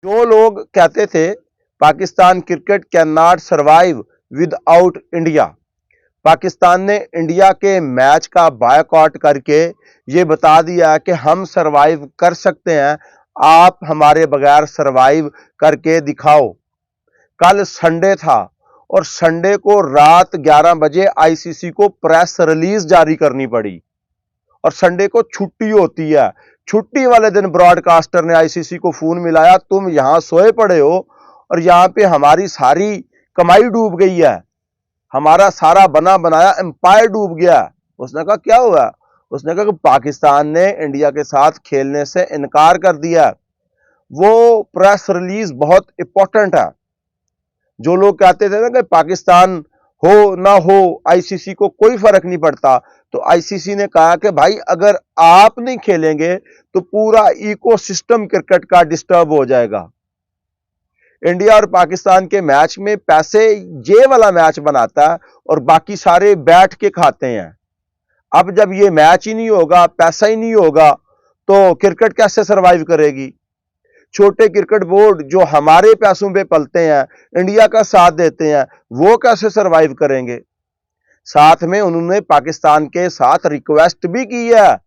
जो लोग कहते थे Pakistan cricket can not survive without India, Pakistan ने इंडिया के मैच का बायकॉट करके ये बता दिया कि हम सरवाइव कर सकते हैं, आप हमारे बगैर सरवाइव करके दिखाओ। कल संडे था और संडे को रात 11 बजे आईसीसी को प्रेस रिलीज जारी करनी पड़ी और संडे को छुट्टी होती है। छुट्टी वाले दिन ब्रॉडकास्टर ने आईसीसी को फोन मिलाया, तुम यहां सोए पड़े हो और यहां पे हमारी सारी कमाई डूब गई है, हमारा सारा बना बनाया एम्पायर डूब गया। उसने कहा क्या हुआ? उसने कहा कि पाकिस्तान ने इंडिया के साथ खेलने से इनकार कर दिया। वो प्रेस रिलीज बहुत इंपॉर्टेंट है। जो लोग कहते थे ना कि पाकिस्तान हो ना हो आईसीसी को कोई फर्क नहीं पड़ता, तो आईसीसी ने कहा कि भाई अगर आप नहीं खेलेंगे तो पूरा इकोसिस्टम क्रिकेट का डिस्टर्ब हो जाएगा। इंडिया और पाकिस्तान के मैच में पैसे ये वाला मैच बनाता है और बाकी सारे बैठ के खाते हैं। अब जब ये मैच ही नहीं होगा, पैसा ही नहीं होगा, तो क्रिकेट कैसे सरवाइव करेगी? छोटे क्रिकेट बोर्ड जो हमारे पैसों पे पलते हैं, इंडिया का साथ देते हैं, वो कैसे सरवाइव करेंगे? साथ में उन्होंने पाकिस्तान के साथ रिक्वेस्ट भी की है।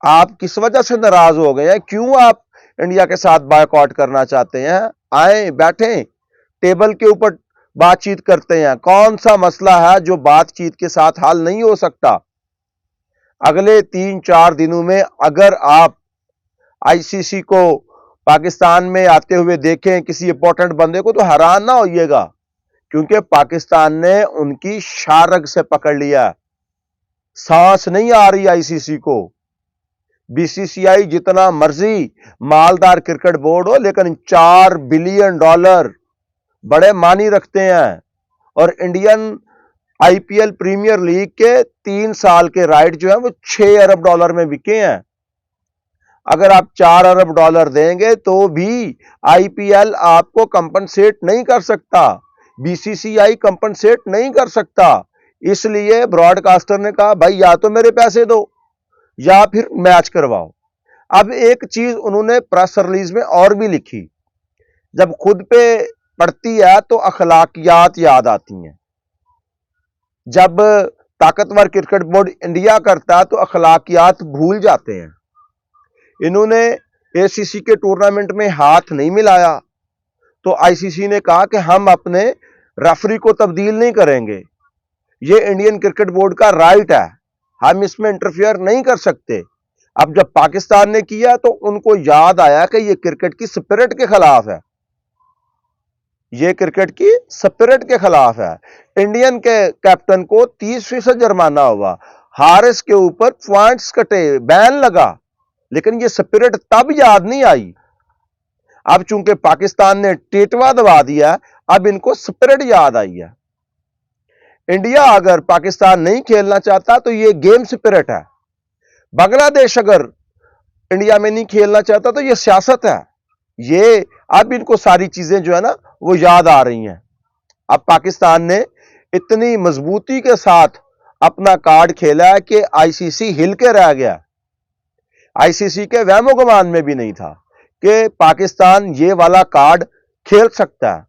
आप किस वजह से नाराज हो गए हैं? क्यों आप इंडिया के साथ बायकॉट करना चाहते हैं? आए बैठें, टेबल के ऊपर बातचीत करते हैं। कौन सा मसला है जो बातचीत के साथ हल नहीं हो सकता? अगले 3-4 दिनों में अगर आप आईसीसी को पाकिस्तान में आते हुए देखें किसी इंपॉर्टेंट बंदे को, तो हैरान ना होइएगा, क्योंकि पाकिस्तान ने उनकी शारग से पकड़ लिया। सांस नहीं आ रही आईसीसी को। बीसीसीआई जितना मर्जी मालदार क्रिकेट बोर्ड हो, लेकिन $4 बिलियन बड़े मानी रखते हैं। और इंडियन आईपीएल प्रीमियर लीग के 3 साल के राइट जो है वो $6 अरब में बिके हैं। अगर आप $4 अरब देंगे तो भी आईपीएल आपको कंपनसेट नहीं कर सकता, बीसीसीआई कंपनसेट नहीं कर सकता। इसलिए ब्रॉडकास्टर ने कहा भाई या तो मेरे पैसे दो या फिर मैच करवाओ। अब एक चीज उन्होंने प्रेस रिलीज में और भी लिखी, जब खुद पे पड़ती है तो अखलाकियात याद आती हैं। जब ताकतवर क्रिकेट बोर्ड इंडिया करता है तो अखलाकियात भूल जाते हैं। इन्होंने एसीसी के टूर्नामेंट में हाथ नहीं मिलाया तो आईसीसी ने कहा कि हम अपने रेफरी को तब्दील नहीं करेंगे, ये इंडियन क्रिकेट बोर्ड का राइट है, हम इसमें इंटरफियर नहीं कर सकते। अब जब पाकिस्तान ने किया तो उनको याद आया कि ये क्रिकेट की स्पिरिट के खिलाफ है, ये क्रिकेट की स्पिरिट के खिलाफ है। इंडियन के कैप्टन को 30% जुर्माना हुआ, हारिस के ऊपर पॉइंट्स कटे, बैन लगा, लेकिन ये स्पिरिट तब याद नहीं आई। अब चूंकि पाकिस्तान ने टेटवा दबा दिया, अब इनको स्पिरिट याद आई है। इंडिया अगर पाकिस्तान नहीं खेलना चाहता तो ये गेम स्पिरिट है। बांग्लादेश अगर इंडिया में नहीं खेलना चाहता तो ये सियासत है। ये अब इनको सारी चीजें जो है ना वो याद आ रही हैं। अब पाकिस्तान ने इतनी मजबूती के साथ अपना कार्ड खेला है कि आईसीसी हिल के रह गया। आईसीसी के वहमो गुमान में भी नहीं था कि पाकिस्तान ये वाला कार्ड खेल सकता है।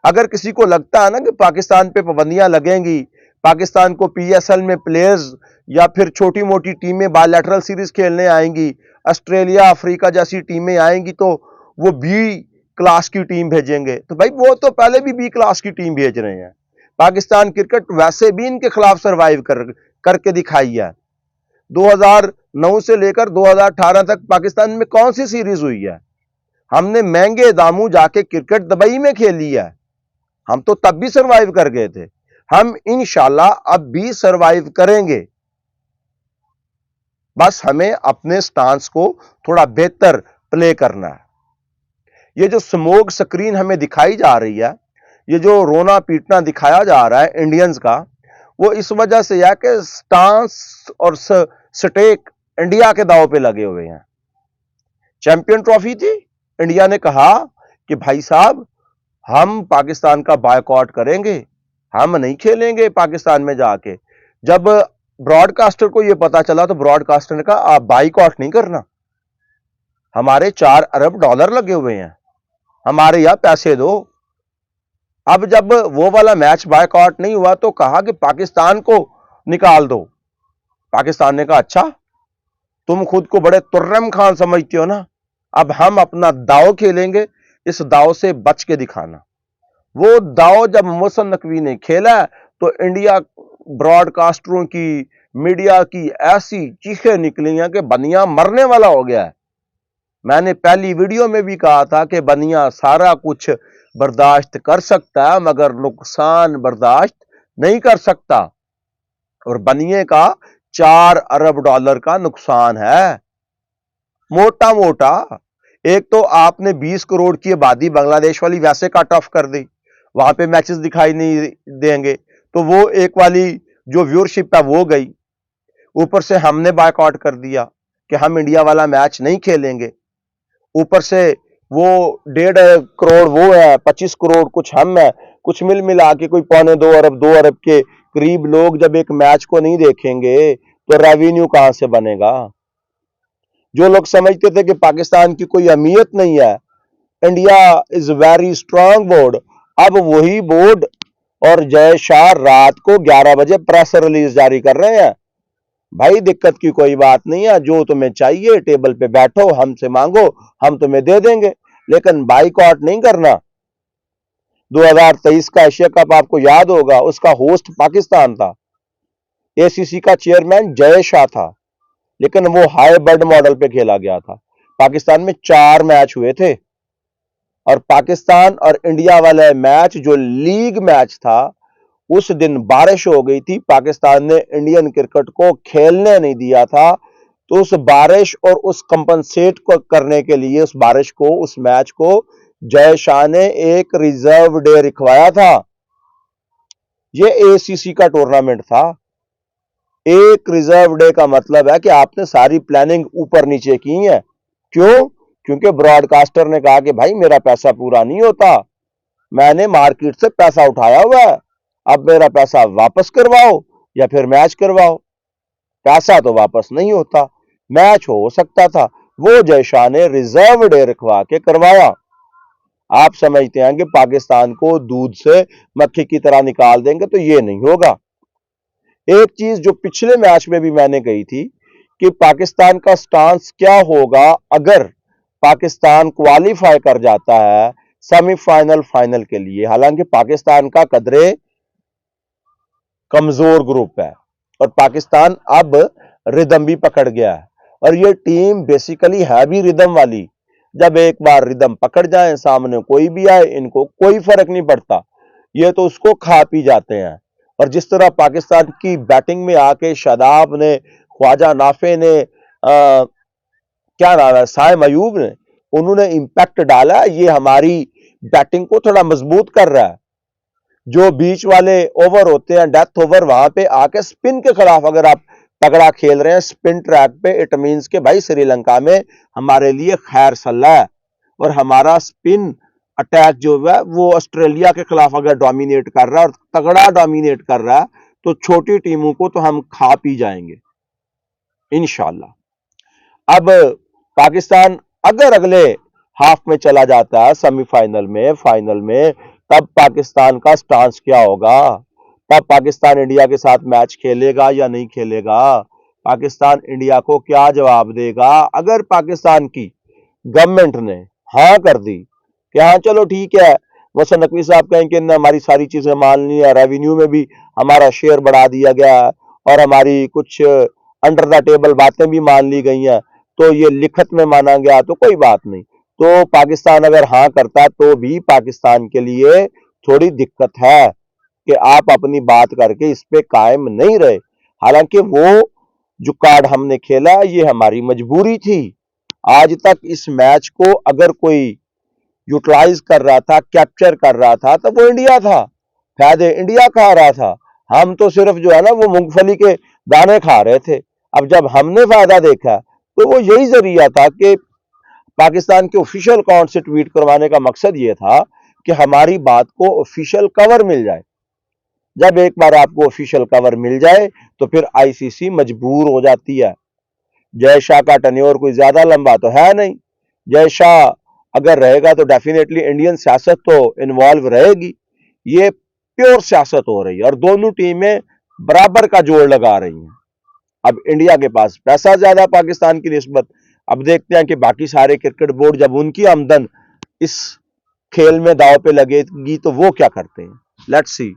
अगर किसी को लगता है ना कि पाकिस्तान पे पाबंदियां लगेंगी, पाकिस्तान को पीएसएल में प्लेयर्स या फिर छोटी मोटी टीमें बायलैटरल सीरीज खेलने आएंगी, ऑस्ट्रेलिया अफ्रीका जैसी टीमें आएंगी तो वो बी क्लास की टीम भेजेंगे, तो भाई वो तो पहले भी बी क्लास की टीम भेज रहे हैं। पाकिस्तान क्रिकेट वैसे भी इनके खिलाफ सर्वाइव करके दिखाई है। 2009 से लेकर 2018 तक पाकिस्तान में कौन सी सीरीज हुई है? हमने महंगे दामों जाके क्रिकेट दुबई में खेली है, हम तो तब भी सरवाइव कर गए थे। हम इंशाल्लाह अब भी सरवाइव करेंगे, बस हमें अपने स्टांस को थोड़ा बेहतर प्ले करना है। ये जो स्मोक स्क्रीन हमें दिखाई जा रही है, ये जो रोना पीटना दिखाया जा रहा है इंडियंस का, वो इस वजह से है कि स्टांस और स्टेक इंडिया के दाव पे लगे हुए हैं। चैंपियन ट्रॉफी थी, इंडिया ने कहा कि भाई साहब हम पाकिस्तान का बायकॉट करेंगे, हम नहीं खेलेंगे पाकिस्तान में जाके। जब ब्रॉडकास्टर को यह पता चला तो ब्रॉडकास्टर ने कहा आप बायकॉट नहीं करना, हमारे $4 अरब लगे हुए हैं, हमारे यहाँ पैसे दो। अब जब वो वाला मैच बायकॉट नहीं हुआ तो कहा कि पाकिस्तान को निकाल दो। पाकिस्तान ने कहा अच्छा, तुम खुद को बड़े तुर्रम खान समझते हो ना, अब हम अपना दाव खेलेंगे, इस दाव से बच के दिखाना। वो दाव जब मोहसिन नकवी ने खेला तो इंडिया ब्रॉडकास्टरों की, मीडिया की ऐसी चीखें निकली हैं कि बनिया मरने वाला हो गया है। मैंने पहली वीडियो में भी कहा था कि बनिया सारा कुछ बर्दाश्त कर सकता है मगर नुकसान बर्दाश्त नहीं कर सकता, और बनिए का $4 अरब का नुकसान है, मोटा मोटा। एक तो आपने 20 करोड़ की आबादी बांग्लादेश वाली वैसे कट ऑफ कर दी, वहां पे मैचेस दिखाई नहीं देंगे, तो वो एक वाली जो व्यूअरशिप है वो गई। ऊपर से हमने बायकॉट कर दिया कि हम इंडिया वाला मैच नहीं खेलेंगे। ऊपर से वो 1.5 करोड़ वो है, 25 करोड़ कुछ हम है, कुछ मिल मिला के कोई $2.25 अरब 2 अरब के करीब लोग जब एक मैच को नहीं देखेंगे तो रेवेन्यू कहां से बनेगा। जो लोग समझते थे कि पाकिस्तान की कोई अहमियत नहीं है, India is very strong board, अब वही बोर्ड और जय शाह रात को 11 बजे प्रेस रिलीज जारी कर रहे हैं। भाई दिक्कत की कोई बात नहीं है, जो तुम्हें चाहिए टेबल पे बैठो, हमसे मांगो, हम तुम्हें दे देंगे, लेकिन बाइकआउट नहीं करना। 2023 का एशिया कप आपको याद होगा, उसका होस्ट पाकिस्तान था, एसीसी का चेयरमैन जय शाह था, लेकिन वो हाई बर्ड मॉडल पे खेला गया था। पाकिस्तान में 4 मैच हुए थे, और पाकिस्तान और इंडिया वाला मैच जो लीग मैच था, उस दिन बारिश हो गई थी, पाकिस्तान ने इंडियन क्रिकेट को खेलने नहीं दिया था। तो उस बारिश और उस कंपनसेट को करने के लिए, उस बारिश को, उस मैच को जय शाह ने एक रिजर्व डे रखवाया था। ये एसीसी का टूर्नामेंट था। एक रिजर्व डे का मतलब है कि आपने सारी प्लानिंग ऊपर नीचे की है। क्यों? क्योंकि ब्रॉडकास्टर ने कहा कि भाई मेरा पैसा पूरा नहीं होता, मैंने मार्केट से पैसा उठाया हुआ है, अब मेरा पैसा वापस करवाओ या फिर मैच करवाओ। पैसा तो वापस नहीं होता, मैच हो सकता था, वो जय शाह ने रिजर्व डे रखवा के करवाया। आप समझते हैं कि पाकिस्तान को दूध से मक्खी की तरह निकाल देंगे, तो ये नहीं होगा। एक चीज जो पिछले मैच में भी मैंने कही थी कि पाकिस्तान का स्टांस क्या होगा अगर पाकिस्तान क्वालिफाई कर जाता है सेमीफाइनल फाइनल के लिए। हालांकि पाकिस्तान का कदरे कमजोर ग्रुप है और पाकिस्तान अब रिदम भी पकड़ गया है, और ये टीम बेसिकली है भी रिदम वाली। जब एक बार रिदम पकड़ जाए, सामने कोई भी आए, इनको कोई फर्क नहीं पड़ता, ये तो उसको खा पी जाते हैं। और जिस तरह पाकिस्तान की बैटिंग में आके शादाब ने, ख्वाजा नाफे ने, क्या नाम है, साइम अयूब ने, उन्होंने इंपैक्ट डाला, ये हमारी बैटिंग को थोड़ा मजबूत कर रहा है। जो बीच वाले ओवर होते हैं, डेथ ओवर, वहां पे आके स्पिन के खिलाफ अगर आप तगड़ा खेल रहे हैं स्पिन ट्रैक पे, इट मींस के भाई श्रीलंका में हमारे लिए खैर सल्ला है। और हमारा स्पिन अटैक जो है वो ऑस्ट्रेलिया के खिलाफ अगर डोमिनेट कर रहा है और तगड़ा डोमिनेट कर रहा है, तो छोटी टीमों को तो हम खा पी जाएंगे इंशाल्लाह। अब पाकिस्तान अगर अगले हाफ में चला जाता है, सेमीफाइनल में, फाइनल में, तब पाकिस्तान का स्टांस क्या होगा? तब पाकिस्तान इंडिया के साथ मैच खेलेगा या नहीं खेलेगा? पाकिस्तान इंडिया को क्या जवाब देगा? अगर पाकिस्तान की गवर्नमेंट ने हाँ कर दी कि हाँ चलो ठीक है, मोहसिन नकवी साहब कहेंगे कि हमारी सारी चीजें मान ली है, रेवेन्यू में भी हमारा शेयर बढ़ा दिया गया है और हमारी कुछ अंडर द टेबल बातें भी मान ली गई हैं, तो ये लिखत में माना गया, तो कोई बात नहीं। तो पाकिस्तान अगर हाँ करता तो भी पाकिस्तान के लिए थोड़ी दिक्कत है कि आप अपनी बात करके इस पे कायम नहीं रहे। हालांकि वो जो कार्ड हमने खेला ये हमारी मजबूरी थी। आज तक इस मैच को अगर कोई यूटिलाइज कर रहा था, कैप्चर कर रहा था, तो वो इंडिया था, फायदे इंडिया खा रहा था। हम तो सिर्फ जो है ना वो मूंगफली के दाने खा रहे थे। अब जब हमने फायदा देखा तो वो यही जरिया था कि पाकिस्तान के ऑफिशियल अकाउंट से ट्वीट करवाने का मकसद ये था कि हमारी बात को ऑफिशियल कवर मिल जाए। जब एक बार आपको ऑफिशियल कवर मिल जाए तो फिर आईसीसी मजबूर हो जाती है। जय शाह का टेन्योर कोई ज्यादा लंबा तो है नहीं, जय शाह अगर रहेगा तो डेफिनेटली इंडियन सियासत तो इन्वॉल्व रहेगी। ये प्योर सियासत हो रही है और दोनों टीमें बराबर का जोड़ लगा रही हैं। अब इंडिया के पास पैसा ज्यादा पाकिस्तान की निस्बत। अब देखते हैं कि बाकी सारे क्रिकेट बोर्ड जब उनकी आमदन इस खेल में दांव पे लगेगी तो वो क्या करते हैं। Let's see.